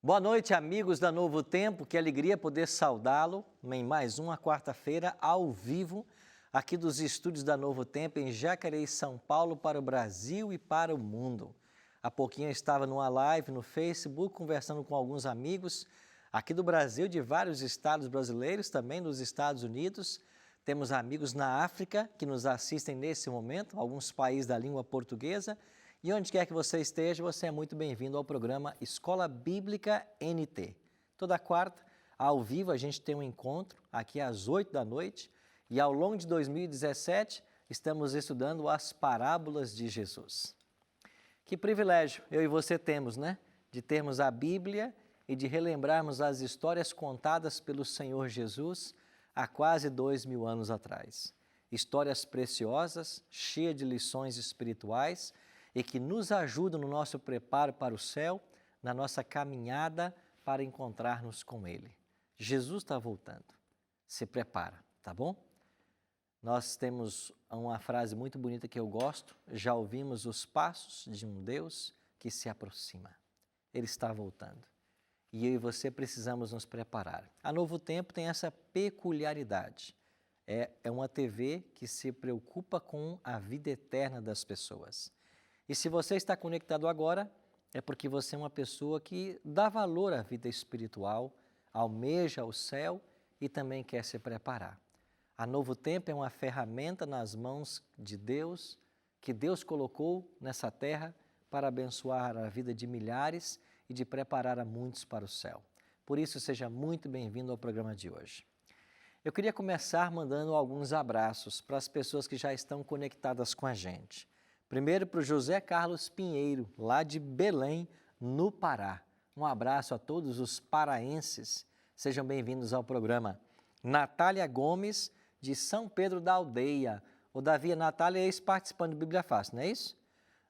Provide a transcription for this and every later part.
Boa noite, amigos da Novo Tempo. Que alegria poder saudá-lo em mais uma quarta-feira ao vivo, aqui dos estúdios da Novo Tempo, em Jacareí, São Paulo, para o Brasil e para o mundo. Há pouquinho eu estava numa live no Facebook, conversando com alguns amigos aqui do Brasil, de vários estados brasileiros, também dos Estados Unidos. Temos amigos na África que nos assistem nesse momento, alguns países da língua portuguesa. E onde quer que você esteja, você é muito bem-vindo ao programa Escola Bíblica NT. Toda quarta, ao vivo, a gente tem um encontro aqui às 8 da noite e ao longo de 2017 estamos estudando as parábolas de Jesus. Que privilégio eu e você temos, né? De termos a Bíblia e de relembrarmos as histórias contadas pelo Senhor Jesus há quase 2000 anos atrás. Histórias preciosas, cheias de lições espirituais e que nos ajudam no nosso preparo para o céu, na nossa caminhada para encontrar-nos com Ele. Jesus está voltando. Se prepara, tá bom? Nós temos uma frase muito bonita que eu gosto. Já ouvimos os passos de um Deus que se aproxima. Ele está voltando. E eu e você precisamos nos preparar. A Novo Tempo tem essa peculiaridade. É uma TV que se preocupa com a vida eterna das pessoas. E se você está conectado agora, é porque você é uma pessoa que dá valor à vida espiritual, almeja o céu e também quer se preparar. A Novo Tempo é uma ferramenta nas mãos de Deus, que Deus colocou nessa terra para abençoar a vida de milhares e de preparar a muitos para o céu. Por isso, seja muito bem-vindo ao programa de hoje. Eu queria começar mandando alguns abraços para as pessoas que já estão conectadas com a gente. Primeiro para o José Carlos Pinheiro, lá de Belém, no Pará. Um abraço a todos os paraenses. Sejam bem-vindos ao programa. Natália Gomes, de São Pedro da Aldeia. O Davi e a Natália é ex-participante do Bíblia Fácil, não é isso?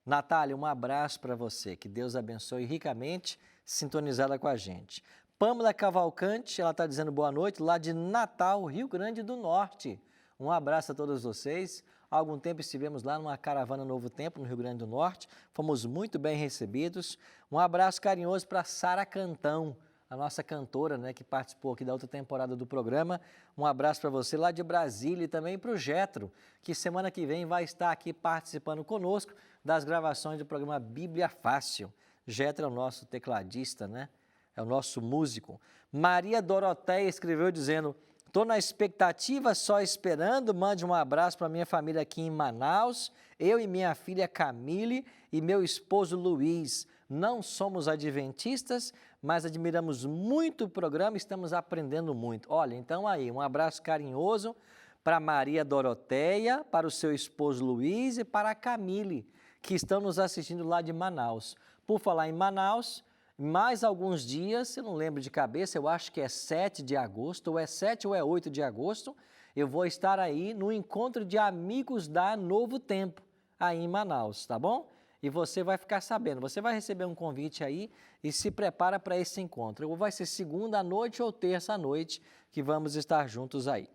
Natália, um abraço para você. Que Deus abençoe ricamente, sintonizada com a gente. Pâmela Cavalcante, ela está dizendo boa noite, lá de Natal, Rio Grande do Norte. Um abraço a todos vocês. Há algum tempo estivemos lá numa caravana Novo Tempo, no Rio Grande do Norte. Fomos muito bem recebidos. Um abraço carinhoso para Sara Cantão, a nossa cantora, né, que participou aqui da outra temporada do programa. Um abraço para você lá de Brasília e também para o Getro, que semana que vem vai estar aqui participando conosco das gravações do programa Bíblia Fácil. Getro é o nosso tecladista, né? É o nosso músico. Maria Doroteia escreveu dizendo: estou na expectativa, só esperando. Mande um abraço para minha família aqui em Manaus. Eu e minha filha Camille e meu esposo Luiz. Não somos adventistas, mas admiramos muito o programa e estamos aprendendo muito. Olha, então aí, um abraço carinhoso para Maria Doroteia, para o seu esposo Luiz e para a Camille, que estão nos assistindo lá de Manaus. Por falar em Manaus, mais alguns dias, eu não lembro de cabeça, eu acho que é 7 de agosto, ou é 7 ou é 8 de agosto, eu vou estar aí no encontro de amigos da Novo Tempo, aí em Manaus, tá bom? E você vai ficar sabendo, você vai receber um convite aí e se prepara para esse encontro. Ou vai ser segunda à noite ou terça à noite que vamos estar juntos aí.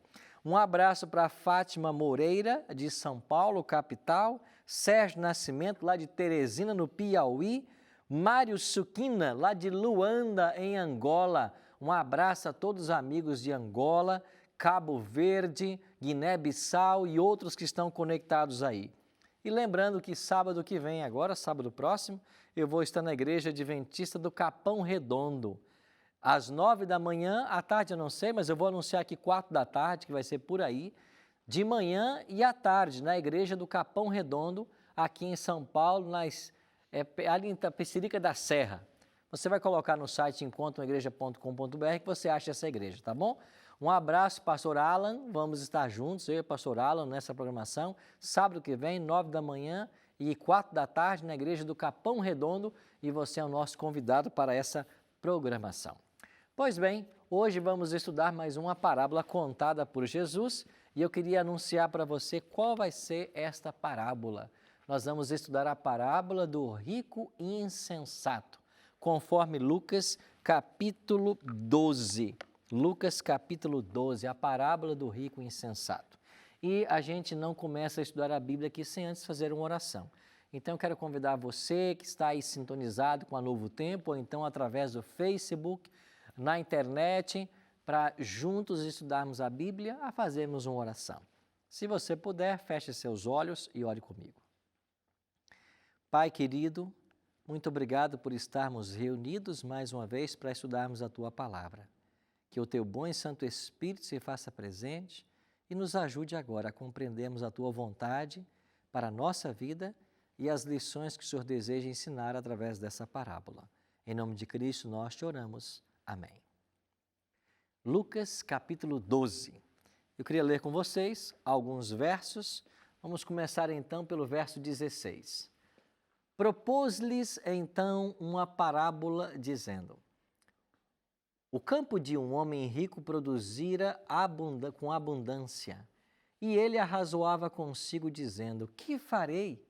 Um abraço para Fátima Moreira, de São Paulo, capital, Sérgio Nascimento, lá de Teresina, no Piauí, Mário Suquina, lá de Luanda, em Angola. Um abraço a todos os amigos de Angola, Cabo Verde, Guiné-Bissau e outros que estão conectados aí. E lembrando que sábado que vem, agora, sábado próximo, eu vou estar na Igreja Adventista do Capão Redondo. Às 9 da manhã, à tarde eu não sei, mas eu vou anunciar aqui 4 da tarde, que vai ser por aí, de manhã e à tarde, na Igreja do Capão Redondo, aqui em São Paulo, ali em Tapecerica da Serra. Você vai colocar no site encontroigreja.com.br que você acha essa igreja, tá bom? Um abraço, pastor Alan, vamos estar juntos, eu e o pastor Alan, nessa programação, sábado que vem, 9 da manhã e 4 da tarde, na Igreja do Capão Redondo, e você é o nosso convidado para essa programação. Pois bem, hoje vamos estudar mais uma parábola contada por Jesus, e eu queria anunciar para você qual vai ser esta parábola. Nós vamos estudar a parábola do rico e insensato, conforme Lucas capítulo 12. Lucas capítulo 12, a parábola do rico e insensato. E a gente não começa a estudar a Bíblia aqui sem antes fazer uma oração. Então, eu quero convidar você que está aí sintonizado com a Novo Tempo, ou então através do Facebook, na internet, para juntos estudarmos a Bíblia, a fazermos uma oração. Se você puder, feche seus olhos e ore comigo. Pai querido, muito obrigado por estarmos reunidos mais uma vez para estudarmos a Tua Palavra. Que o Teu bom e Santo Espírito se faça presente e nos ajude agora a compreendermos a Tua vontade para a nossa vida e as lições que o Senhor deseja ensinar através dessa parábola. Em nome de Cristo nós te oramos. Amém. Lucas capítulo 12. Eu queria ler com vocês alguns versos. Vamos começar então pelo verso 16. Propôs-lhes então uma parábola dizendo: o campo de um homem rico produzira com abundância, e ele arrazoava consigo dizendo: que farei,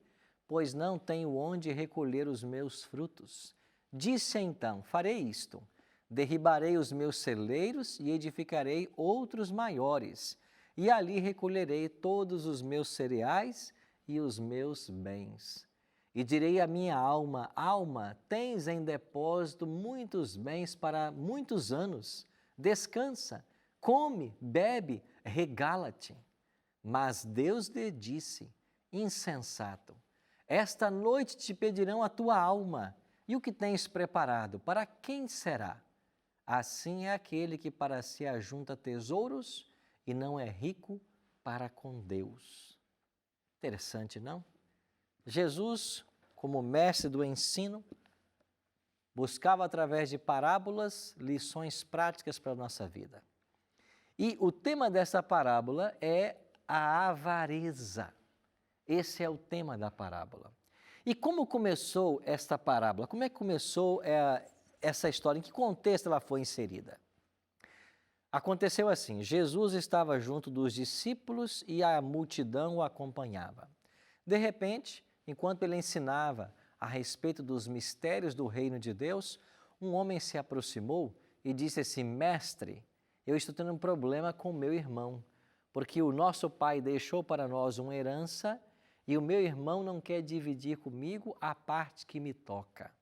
pois não tenho onde recolher os meus frutos? Disse então: farei isto, derribarei os meus celeiros e edificarei outros maiores, e ali recolherei todos os meus cereais e os meus bens. E direi à minha alma: alma, tens em depósito muitos bens para muitos anos. Descansa, come, bebe, regala-te. Mas Deus lhe disse: insensato, esta noite te pedirão a tua alma, e o que tens preparado, para quem será? Assim é aquele que para si ajunta tesouros e não é rico para com Deus. Interessante, não? Jesus, como mestre do ensino, buscava através de parábolas lições práticas para a nossa vida. E o tema dessa parábola é a avareza. Esse é o tema da parábola. E como começou esta parábola? Como é que começou essa história? Em que contexto ela foi inserida? Aconteceu assim: Jesus estava junto dos discípulos e a multidão o acompanhava. De repente, enquanto ele ensinava a respeito dos mistérios do reino de Deus, um homem se aproximou e disse assim: mestre, eu estou tendo um problema com meu irmão, porque o nosso pai deixou para nós uma herança e o meu irmão não quer dividir comigo a parte que me toca.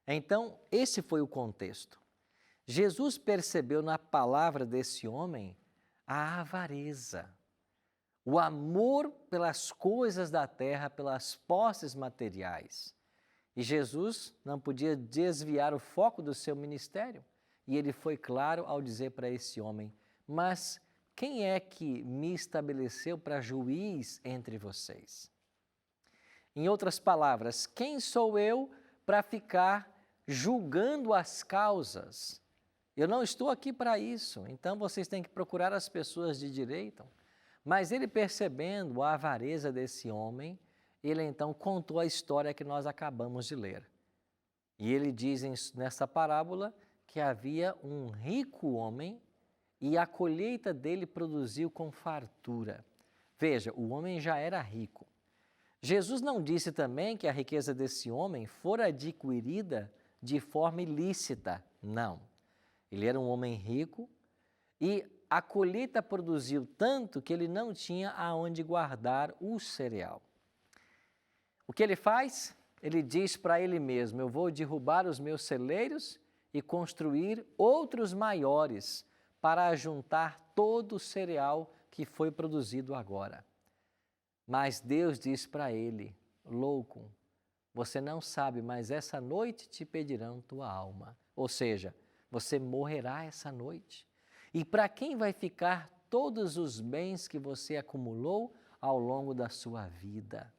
Então, esse foi o contexto. Jesus percebeu na palavra desse homem a avareza, o amor pelas coisas da terra, pelas posses materiais. E Jesus não podia desviar o foco do seu ministério. E ele foi claro ao dizer para esse homem: mas quem é que me estabeleceu para juiz entre vocês? Em outras palavras, quem sou eu para ficar julgando as causas? Eu não estou aqui para isso, então vocês têm que procurar as pessoas de direito. Mas ele, percebendo a avareza desse homem, ele então contou a história que nós acabamos de ler. E ele diz nessa parábola que havia um rico homem e a colheita dele produziu com fartura. Veja, o homem já era rico. Jesus não disse também que a riqueza desse homem fora adquirida de forma ilícita. Não. Ele era um homem rico e a colheita produziu tanto que ele não tinha aonde guardar o cereal. O que ele faz? Ele diz para ele mesmo: eu vou derrubar os meus celeiros e construir outros maiores para ajuntar todo o cereal que foi produzido agora. Mas Deus diz para ele: louco, você não sabe, mas essa noite te pedirão tua alma. Ou seja, você morrerá essa noite. E para quem vai ficar todos os bens que você acumulou ao longo da sua vida?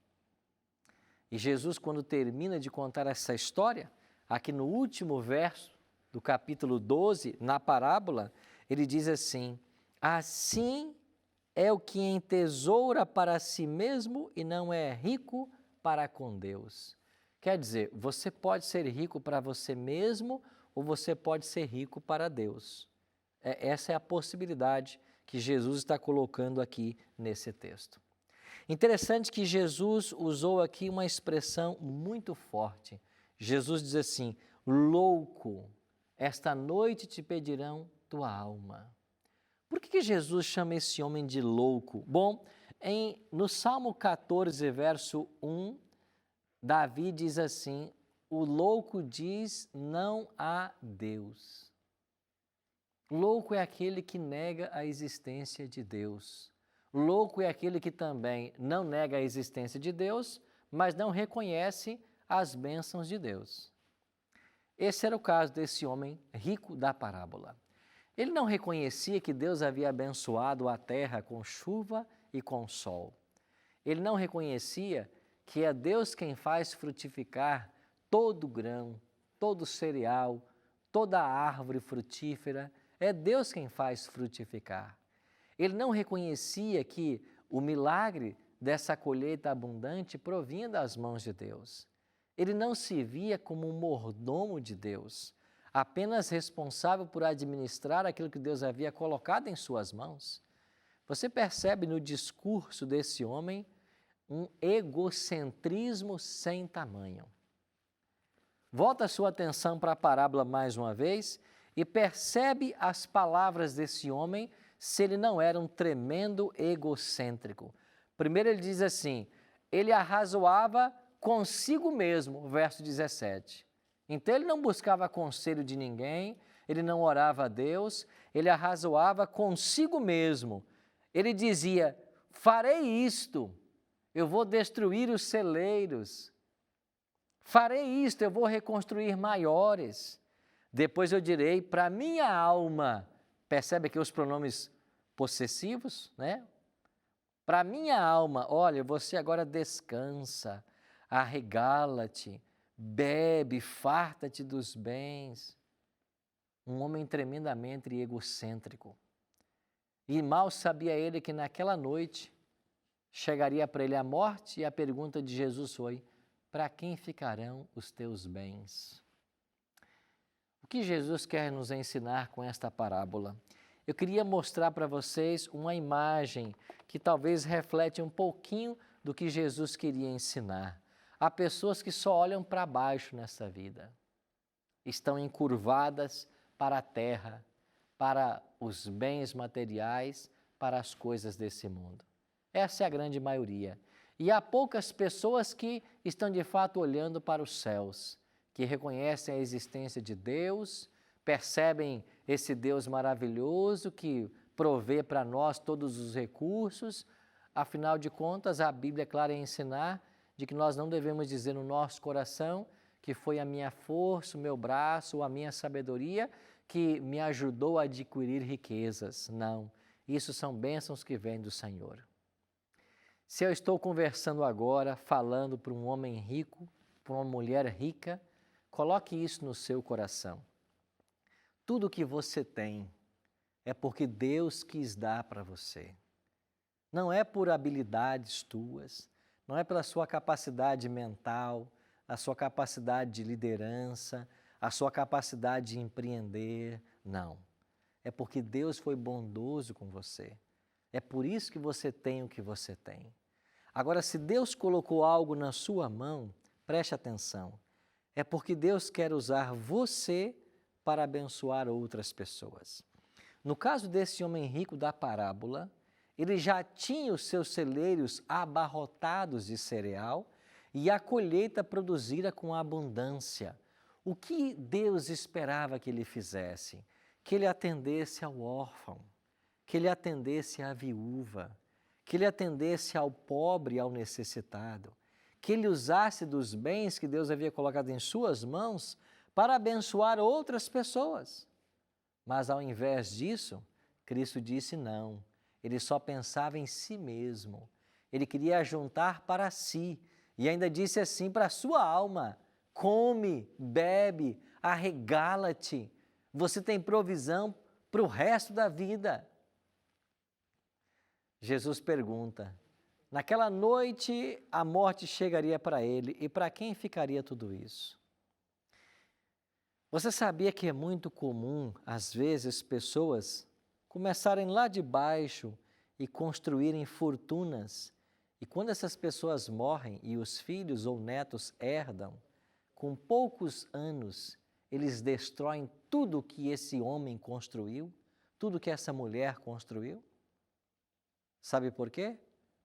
E Jesus, quando termina de contar essa história, aqui no último verso do capítulo 12, na parábola, ele diz assim: assim é o que entesoura para si mesmo e não é rico para com Deus. Quer dizer, você pode ser rico para você mesmo ou você pode ser rico para Deus. Essa é a possibilidade que Jesus está colocando aqui nesse texto. Interessante que Jesus usou aqui uma expressão muito forte. Jesus diz assim: louco, esta noite te pedirão tua alma. Por que Jesus chama esse homem de louco? Bom, no Salmo 14, verso 1, Davi diz assim: o louco diz não há Deus. Louco é aquele que nega a existência de Deus. Louco é aquele que também não nega a existência de Deus, mas não reconhece as bênçãos de Deus. Esse era o caso desse homem rico da parábola. Ele não reconhecia que Deus havia abençoado a terra com chuva e com sol. Ele não reconhecia que é Deus quem faz frutificar todo grão, todo cereal, toda árvore frutífera. É Deus quem faz frutificar. Ele não reconhecia que o milagre dessa colheita abundante provinha das mãos de Deus. Ele não se via como um mordomo de Deus, apenas responsável por administrar aquilo que Deus havia colocado em suas mãos. Você percebe no discurso desse homem um egocentrismo sem tamanho. Volta a sua atenção para a parábola mais uma vez e percebe as palavras desse homem, se ele não era um tremendo egocêntrico. Primeiro ele diz assim: ele arrazoava consigo mesmo, verso 17. Então ele não buscava conselho de ninguém, ele não orava a Deus, ele arrazoava consigo mesmo. Ele dizia: farei isto, eu vou destruir os celeiros, farei isto, eu vou reconstruir maiores. Depois eu direi para minha alma, percebe aqui os pronomes possessivos, né? Para minha alma, olha, você agora descansa, arregala-te, bebe, farta-te dos bens. Um homem tremendamente egocêntrico. E mal sabia ele que naquela noite chegaria para ele a morte, e a pergunta de Jesus foi: para quem ficarão os teus bens? O que Jesus quer nos ensinar com esta parábola? Eu queria mostrar para vocês uma imagem que talvez reflete um pouquinho do que Jesus queria ensinar. Há pessoas que só olham para baixo nessa vida, estão encurvadas para a terra, para os bens materiais, para as coisas desse mundo. Essa é a grande maioria. E há poucas pessoas que estão de fato olhando para os céus, que reconhecem a existência de Deus, percebem esse Deus maravilhoso que provê para nós todos os recursos. Afinal de contas, a Bíblia é clara em ensinar de que nós não devemos dizer no nosso coração que foi a minha força, o meu braço, ou a minha sabedoria que me ajudou a adquirir riquezas. Não, isso são bênçãos que vêm do Senhor. Se eu estou conversando agora, falando para um homem rico, para uma mulher rica, coloque isso no seu coração. Tudo que você tem é porque Deus quis dar para você. Não é por habilidades tuas, não é pela sua capacidade mental, a sua capacidade de liderança, a sua capacidade de empreender, não. É porque Deus foi bondoso com você. É por isso que você tem o que você tem. Agora, se Deus colocou algo na sua mão, preste atenção. É porque Deus quer usar você para abençoar outras pessoas. No caso desse homem rico da parábola, ele já tinha os seus celeiros abarrotados de cereal e a colheita produzida com abundância. O que Deus esperava que ele fizesse? Que ele atendesse ao órfão, que ele atendesse à viúva, que ele atendesse ao pobre e ao necessitado, que ele usasse dos bens que Deus havia colocado em suas mãos para abençoar outras pessoas. Mas ao invés disso, Cristo disse não, ele só pensava em si mesmo, ele queria juntar para si e ainda disse assim para a sua alma: come, bebe, arregala-te, você tem provisão para o resto da vida. Jesus pergunta, naquela noite a morte chegaria para ele e para quem ficaria tudo isso? Você sabia que é muito comum, às vezes, pessoas começarem lá de baixo e construírem fortunas, e quando essas pessoas morrem e os filhos ou netos herdam, com poucos anos, eles destroem tudo que esse homem construiu, tudo que essa mulher construiu? Sabe por quê?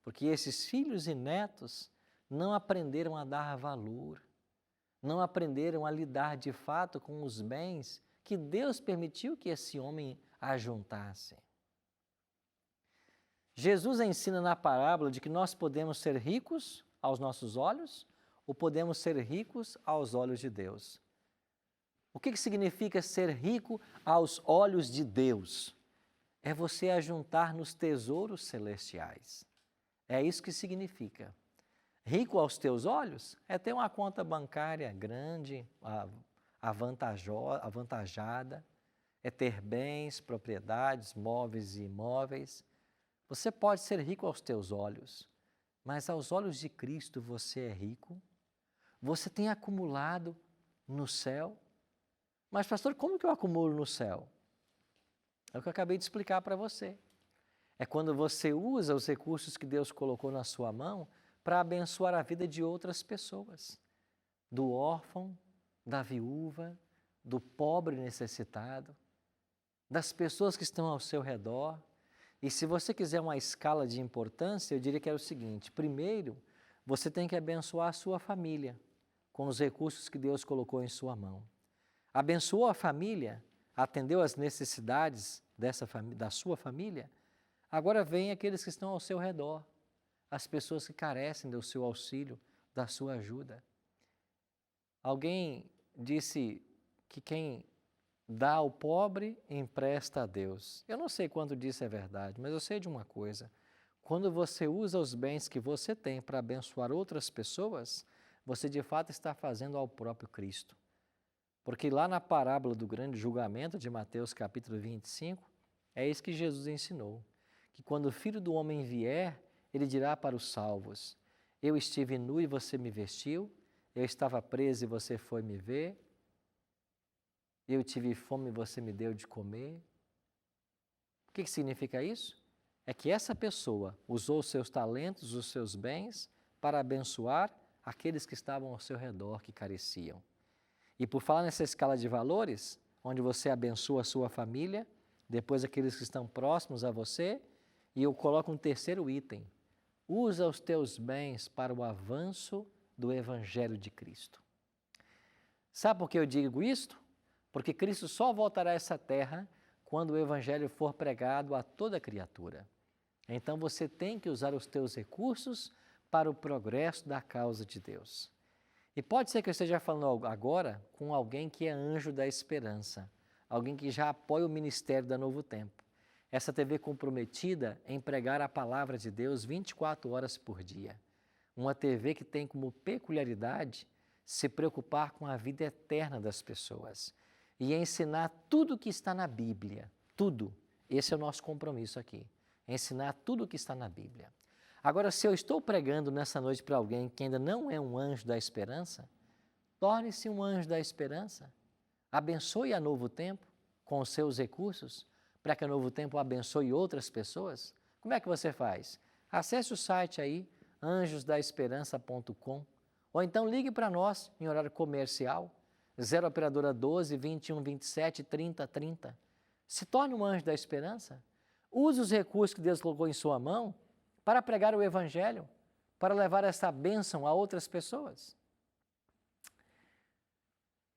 Porque esses filhos e netos não aprenderam a dar valor, não aprenderam a lidar de fato com os bens que Deus permitiu que esse homem ajuntasse. Jesus ensina na parábola de que nós podemos ser ricos aos nossos olhos ou podemos ser ricos aos olhos de Deus. O que significa ser rico aos olhos de Deus? É você ajuntar nos tesouros celestiais. É isso que significa. Rico aos teus olhos é ter uma conta bancária grande, avantajada, é ter bens, propriedades, móveis e imóveis. Você pode ser rico aos teus olhos, mas aos olhos de Cristo você é rico. Você tem acumulado no céu. Mas, pastor, como que eu acumulo no céu? É o que eu acabei de explicar para você. É quando você usa os recursos que Deus colocou na sua mão para abençoar a vida de outras pessoas. Do órfão, da viúva, do pobre necessitado, das pessoas que estão ao seu redor. E se você quiser uma escala de importância, eu diria que é o seguinte: primeiro, você tem que abençoar a sua família com os recursos que Deus colocou em sua mão. Abençoou a família, atendeu às necessidades da sua família, agora vem aqueles que estão ao seu redor, as pessoas que carecem do seu auxílio, da sua ajuda. Alguém disse que quem dá ao pobre, empresta a Deus. Eu não sei quanto disso é verdade, mas eu sei de uma coisa: quando você usa os bens que você tem para abençoar outras pessoas, você de fato está fazendo ao próprio Cristo. Porque lá na parábola do grande julgamento de Mateus capítulo 25, é isso que Jesus ensinou, que quando o Filho do Homem vier, ele dirá para os salvos: eu estive nu e você me vestiu, eu estava preso e você foi me ver, eu tive fome e você me deu de comer. O que significa isso? É que essa pessoa usou os seus talentos, os seus bens, para abençoar aqueles que estavam ao seu redor, que careciam. E por falar nessa escala de valores, onde você abençoa a sua família, depois aqueles que estão próximos a você, e eu coloco um terceiro item: usa os teus bens para o avanço do Evangelho de Cristo. Sabe por que eu digo isto? Porque Cristo só voltará a essa terra quando o Evangelho for pregado a toda criatura. Então você tem que usar os teus recursos para o progresso da causa de Deus. E pode ser que eu esteja falando agora com alguém que é anjo da esperança, alguém que já apoia o ministério da Novo Tempo. Essa TV comprometida em pregar a palavra de Deus 24 horas por dia. Uma TV que tem como peculiaridade se preocupar com a vida eterna das pessoas e ensinar tudo o que está na Bíblia. Tudo. Esse é o nosso compromisso aqui. Ensinar tudo o que está na Bíblia. Agora, se eu estou pregando nessa noite para alguém que ainda não é um anjo da esperança, torne-se um anjo da esperança. Abençoe a Novo Tempo com os seus recursos, para que a Novo Tempo abençoe outras pessoas. Como é que você faz? Acesse o site aí, anjosdaesperança.com, ou então ligue para nós em horário comercial, 0 operadora 12 21 27 30 30. Se torne um anjo da esperança. Use os recursos que Deus colocou em sua mão para pregar o Evangelho, para levar essa bênção a outras pessoas.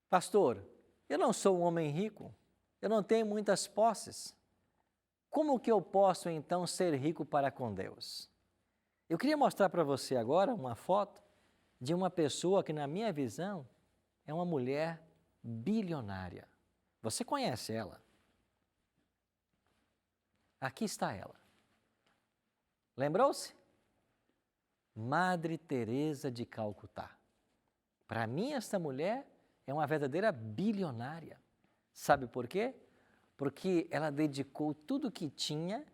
Pastor, eu não sou um homem rico, eu não tenho muitas posses. Como que eu posso então ser rico para com Deus? Eu queria mostrar para você agora uma foto de uma pessoa que, na minha visão, é uma mulher bilionária. Você conhece ela? Aqui está ela. Lembrou-se? Madre Teresa de Calcutá. Para mim, esta mulher é uma verdadeira bilionária. Sabe por quê? Porque ela dedicou tudo o que tinha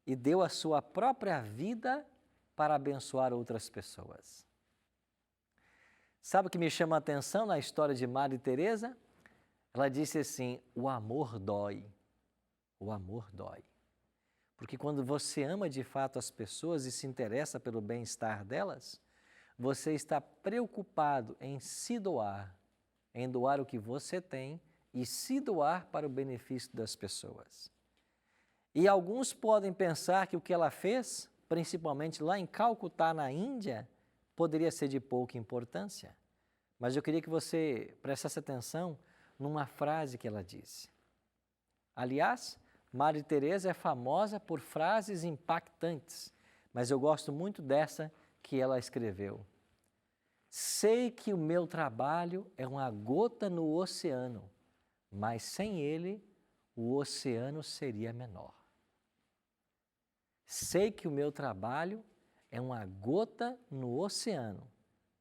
e deu a sua própria vida para abençoar outras pessoas. Sabe o que me chama a atenção na história de Madre Teresa? Ela disse assim: o amor dói. O amor dói. Porque quando você ama de fato as pessoas e se interessa pelo bem-estar delas, você está preocupado em se doar, em doar o que você tem e se doar para o benefício das pessoas. E alguns podem pensar que o que ela fez, principalmente lá em Calcutá, na Índia, poderia ser de pouca importância, mas eu queria que você prestasse atenção numa frase que ela disse. Aliás, Madre Teresa é famosa por frases impactantes, mas eu gosto muito dessa que ela escreveu. Sei que o meu trabalho é uma gota no oceano, mas sem ele o oceano seria menor. Sei que o meu trabalho é uma gota no oceano,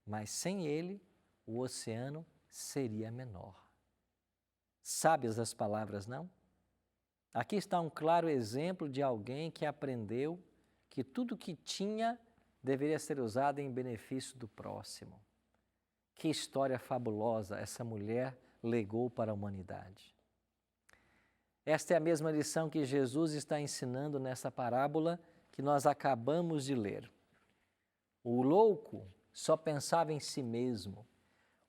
mas sem ele o oceano seria menor. Sábias as palavras, não? Aqui está um claro exemplo de alguém que aprendeu que tudo que tinha deveria ser usado em benefício do próximo. Que história fabulosa essa mulher legou para a humanidade. Esta é a mesma lição que Jesus está ensinando nessa parábola que nós acabamos de ler. O louco só pensava em si mesmo,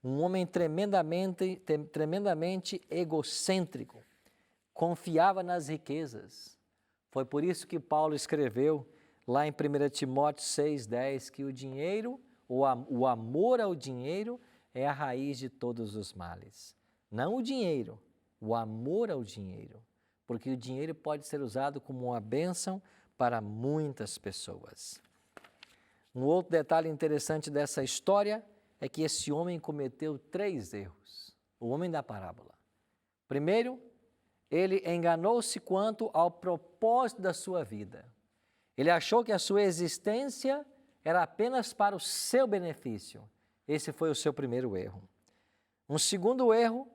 um homem tremendamente egocêntrico, confiava nas riquezas. Foi por isso que Paulo escreveu lá em 1 Timóteo 6,10 que o dinheiro, o amor ao dinheiro é a raiz de todos os males. Não o dinheiro, o amor ao dinheiro, porque o dinheiro pode ser usado como uma bênção para muitas pessoas. Um outro detalhe interessante dessa história é que esse homem cometeu 3 erros, o homem da parábola. Primeiro, ele enganou-se quanto ao propósito da sua vida. Ele achou que a sua existência era apenas para o seu benefício. Esse foi o seu primeiro erro. Um segundo erro,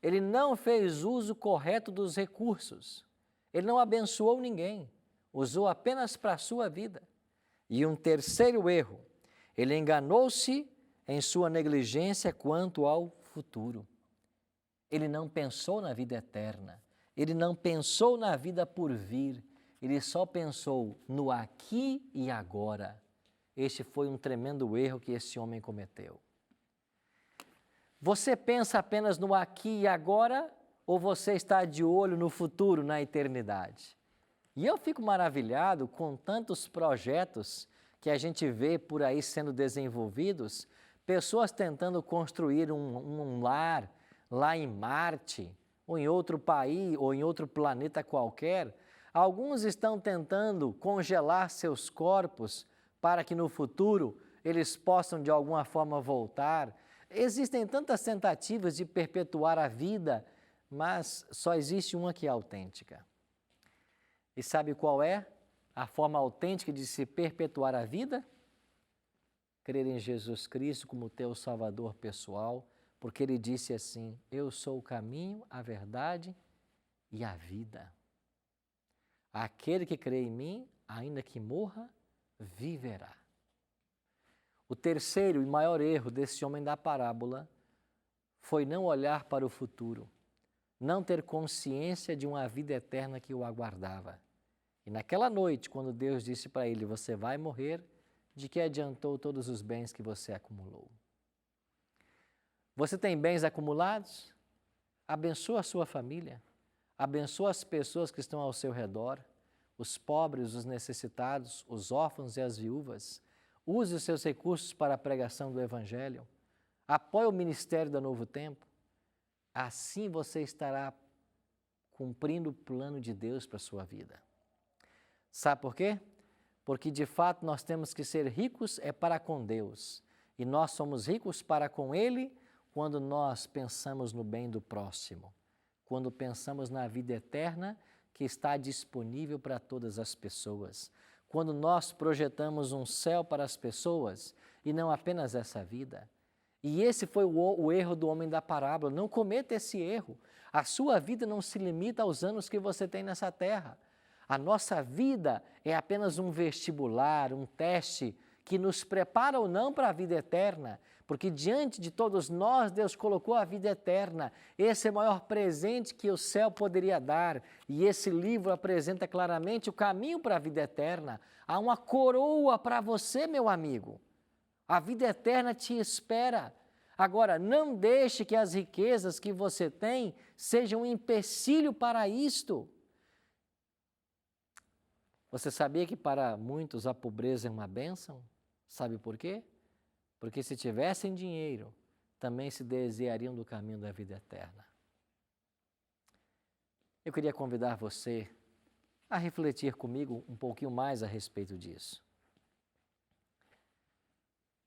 ele não fez uso correto dos recursos. Ele não abençoou ninguém, usou apenas para a sua vida. E um terceiro erro, ele enganou-se em sua negligência quanto ao futuro. Ele não pensou na vida eterna, ele não pensou na vida por vir, ele só pensou no aqui e agora. Este foi um tremendo erro que esse homem cometeu. Você pensa apenas no aqui e agora ou você está de olho no futuro, na eternidade? E eu fico maravilhado com tantos projetos que a gente vê por aí sendo desenvolvidos, pessoas tentando construir um lar lá em Marte, ou em outro país, ou em outro planeta qualquer. Alguns estão tentando congelar seus corpos para que no futuro eles possam de alguma forma voltar. Existem tantas tentativas de perpetuar a vida, mas só existe uma que é autêntica. E sabe qual é a forma autêntica de se perpetuar a vida? Crer em Jesus Cristo como teu Salvador pessoal, porque Ele disse assim, eu sou o caminho, a verdade e a vida. Aquele que crê em mim, ainda que morra, viverá. O terceiro e maior erro desse homem da parábola foi não olhar para o futuro, não ter consciência de uma vida eterna que o aguardava. E naquela noite, quando Deus disse para ele, você vai morrer, de que adiantou todos os bens que você acumulou? Você tem bens acumulados? Abençoa a sua família, abençoa as pessoas que estão ao seu redor, os pobres, os necessitados, os órfãos e as viúvas. Use os seus recursos para a pregação do Evangelho. Apoie o ministério da Novo Tempo. Assim você estará cumprindo o plano de Deus para a sua vida. Sabe por quê? Porque de fato nós temos que ser ricos para com Deus. E nós somos ricos para com Ele quando nós pensamos no bem do próximo. Quando pensamos na vida eterna que está disponível para todas as pessoas. Quando nós projetamos um céu para as pessoas e não apenas essa vida. E esse foi o erro do homem da parábola. Não cometa esse erro. A sua vida não se limita aos anos que você tem nessa terra. A nossa vida é apenas um vestibular, um teste que nos prepara ou não para a vida eterna, porque diante de todos nós, Deus colocou a vida eterna. Esse é o maior presente que o céu poderia dar, e esse livro apresenta claramente o caminho para a vida eterna. Há uma coroa para você, meu amigo. A vida eterna te espera. Agora, não deixe que as riquezas que você tem sejam um empecilho para isto. Você sabia que para muitos a pobreza é uma bênção? Sabe por quê? porque se tivessem dinheiro, também se desviariam do caminho da vida eterna. Eu queria convidar você a refletir comigo um pouquinho mais a respeito disso.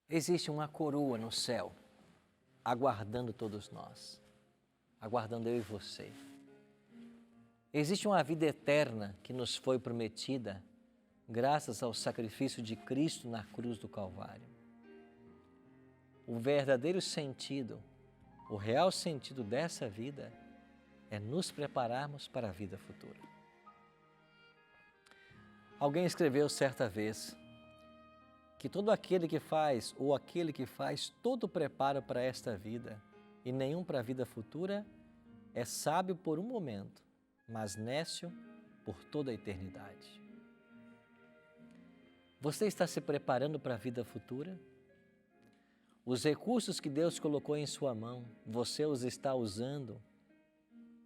Existe uma coroa no céu, aguardando todos nós, aguardando eu e você. Existe uma vida eterna que nos foi prometida graças ao sacrifício de Cristo na cruz do Calvário. O verdadeiro sentido, o real sentido dessa vida é nos prepararmos para a vida futura. Alguém escreveu certa vez que todo aquele que faz ou aquele que faz todo o preparo para esta vida e nenhum para a vida futura é sábio por um momento, mas nécio por toda a eternidade. Você está se preparando para a vida futura? Os recursos que Deus colocou em sua mão, você os está usando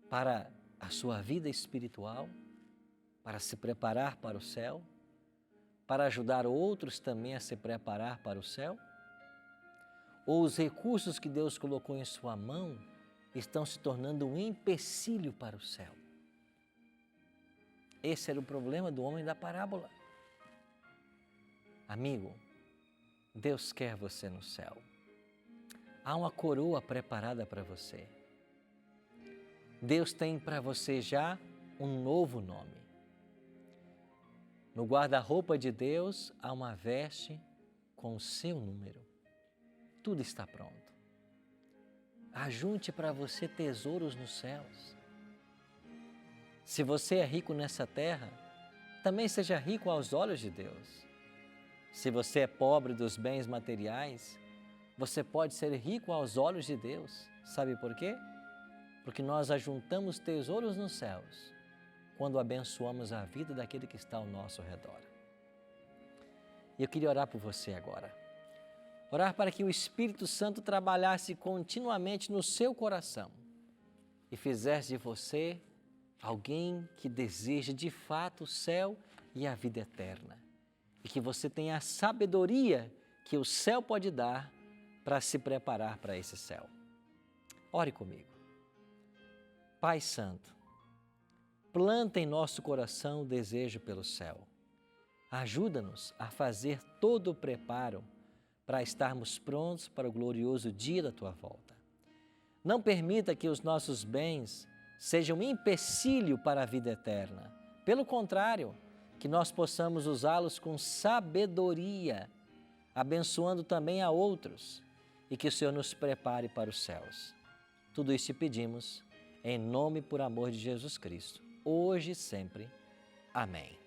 para a sua vida espiritual, para se preparar para o céu, para ajudar outros também a se preparar para o céu? Ou os recursos que Deus colocou em sua mão estão se tornando um empecilho para o céu? Esse era o problema do homem da parábola. Amigo, Deus quer você no céu. Há uma coroa preparada para você. Deus tem para você já um novo nome. No guarda-roupa de Deus há uma veste com o seu número. Tudo está pronto. Ajunte para você tesouros nos céus. Se você é rico nessa terra, também seja rico aos olhos de Deus. Se você é pobre dos bens materiais, você pode ser rico aos olhos de Deus. Sabe por quê? Porque nós ajuntamos tesouros nos céus quando abençoamos a vida daquele que está ao nosso redor. E eu queria orar por você agora. Orar para que o Espírito Santo trabalhasse continuamente no seu coração e fizesse de você alguém que deseja de fato o céu e a vida eterna. E que você tenha a sabedoria que o céu pode dar para se preparar para esse céu. Ore comigo. Pai Santo, planta em nosso coração o desejo pelo céu. Ajuda-nos a fazer todo o preparo para estarmos prontos para o glorioso dia da Tua volta. Não permita que os nossos bens sejam um empecilho para a vida eterna. Pelo contrário, que nós possamos usá-los com sabedoria, abençoando também a outros, e que o Senhor nos prepare para os céus. Tudo isso te pedimos, em nome e por amor de Jesus Cristo, hoje e sempre. Amém.